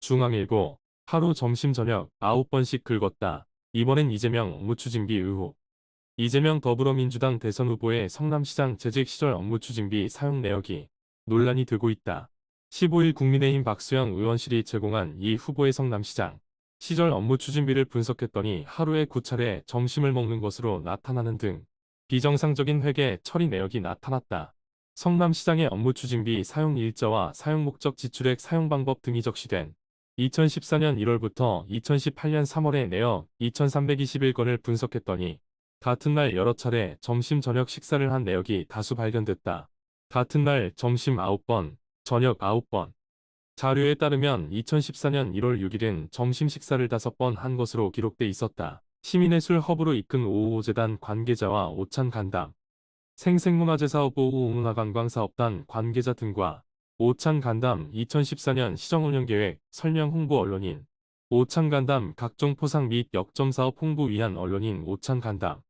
중앙일보. 하루 점심 저녁 9번씩 긁었다. 이번엔 이재명 업무추진비 의혹. 이재명 더불어민주당 대선 후보의 성남시장 재직 시절 업무추진비 사용 내역이 논란이 되고 있다. 15일 국민의힘 박수영 의원실이 제공한 이 후보의 성남시장 시절 업무추진비를 분석했더니 하루에 9차례 점심을 먹는 것으로 나타나는 등 비정상적인 회계 처리 내역이 나타났다. 성남시장의 업무추진비 사용 일자와 사용 목적 지출액 사용 방법 등이 적시된 2014년 1월부터 2018년 3월의 내역 2321건을 분석했더니 같은 날 여러 차례 점심 저녁 식사를 한 내역이 다수 발견됐다. 같은 날 점심 9번, 저녁 9번. 자료에 따르면 2014년 1월 6일은 점심 식사를 5번 한 것으로 기록돼 있었다. 시민의 술 허브로 이끈 오호재단 관계자와 오찬 간담, 생생문화재사업부 문화관광사업단 관계자 등과 오찬 간담 2014년 시정운영계획 설명 홍보 언론인 오찬 간담 각종 포상 및 역점사업 홍보 위한 언론인 오찬 간담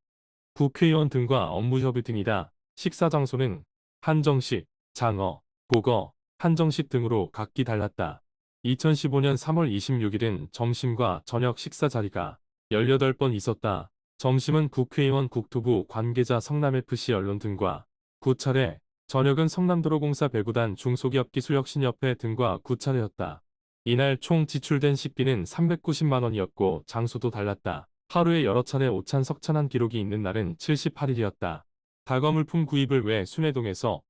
국회의원 등과 업무협의 등이다. 식사 장소는 한정식, 장어, 보거, 한정식 등으로 각기 달랐다. 2015년 3월 26일은 점심과 저녁 식사 자리가 18번 있었다. 점심은 국회의원 국토부 관계자 성남FC 언론 등과 9차례, 저녁은 성남도로공사 배구단 중소기업기술혁신협회 등과 9차례였다. 이날 총 지출된 식비는 390만 원이었고 장소도 달랐다. 하루에 여러 차례 오찬 석찬한 기록이 있는 날은 78일이었다. 다과물품 구입을 위해 순회동에서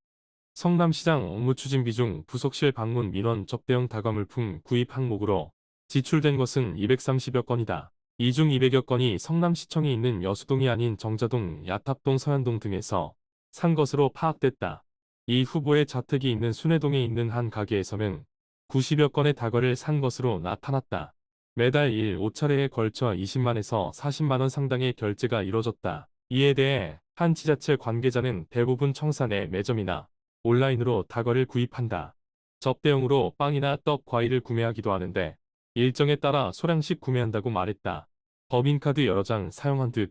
성남시장 업무추진비 중 부속실 방문 민원 접대용 다과물품 구입 항목으로 지출된 것은 230여 건이다. 이 중 200여 건이 성남시청에 있는 여수동이 아닌 정자동, 야탑동, 서현동 등에서 산 것으로 파악됐다. 이 후보의 자택이 있는 순회동에 있는 한 가게에서는 90여 건의 다과를 산 것으로 나타났다. 매달 5차례에 걸쳐 20만에서 40만 원 상당의 결제가 이뤄졌다. 이에 대해 한 지자체 관계자는 대부분 청사 내 매점이나 온라인으로 다과를 구입한다. 접대용으로 빵이나 떡, 과일을 구매하기도 하는데 일정에 따라 소량씩 구매한다고 말했다. 법인카드 여러 장 사용한 듯.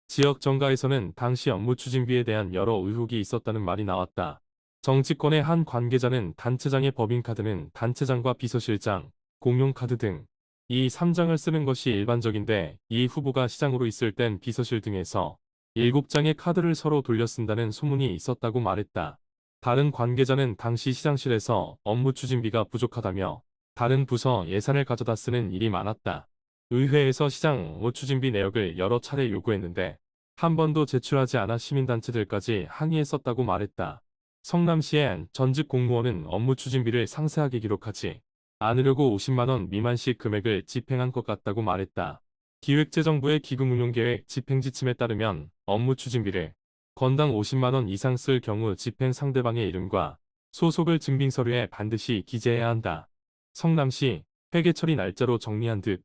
지역 정가에서는 당시 업무추진비에 대한 여러 의혹이 있었다는 말이 나왔다. 정치권의 한 관계자는 단체장의 법인카드는 단체장과 비서실장, 공용카드 등 이 3장을 쓰는 것이 일반적인데 이 후보가 시장으로 있을 땐 비서실 등에서 7장의 카드를 서로 돌려 쓴다는 소문이 있었다고 말했다. 다른 관계자는 당시 시장실에서 업무추진비가 부족하다며 다른 부서 예산을 가져다 쓰는 일이 많았다. 의회에서 시장 업무추진비 내역을 여러 차례 요구했는데 한 번도 제출하지 않아 시민단체들까지 항의했었다고 말했다. 성남시의 전직 공무원은 업무추진비를 상세하게 기록하지 않으려고 50만 원 미만씩 금액을 집행한 것 같다고 말했다. 기획재정부의 기금운용계획 집행지침에 따르면 업무추진비를 건당 50만 원 이상 쓸 경우 집행 상대방의 이름과 소속을 증빙서류에 반드시 기재해야 한다. 성남시 회계처리 날짜로 정리한 듯.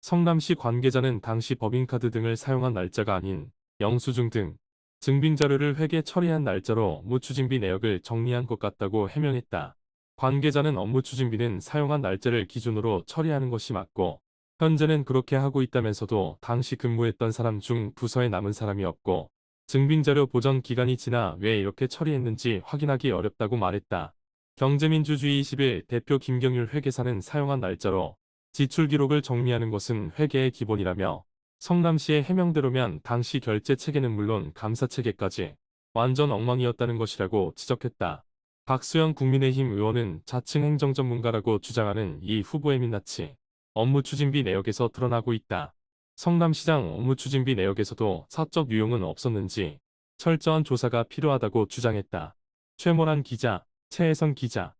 성남시 관계자는 당시 법인카드 등을 사용한 날짜가 아닌 영수증 등 증빙자료를 회계 처리한 날짜로 업무추진비 내역을 정리한 것 같다고 해명했다. 관계자는 업무추진비는 사용한 날짜를 기준으로 처리하는 것이 맞고 현재는 그렇게 하고 있다면서도 당시 근무했던 사람 중 부서에 남은 사람이 없고 증빙자료 보전 기간이 지나 왜 이렇게 처리했는지 확인하기 어렵다고 말했다. 경제민주주의 20일 대표 김경률 회계사는 사용한 날짜로 지출 기록을 정리하는 것은 회계의 기본이라며 성남시의 해명대로면 당시 결제 체계는 물론 감사 체계까지 완전 엉망이었다는 것이라고 지적했다. 박수영 국민의힘 의원은 자칭 행정전문가라고 주장하는 이 후보의 민낯이 업무추진비 내역에서 드러나고 있다. 성남시장 업무추진비 내역에서도 사적 유용은 없었는지 철저한 조사가 필요하다고 주장했다. 최모란 기자, 최혜선 기자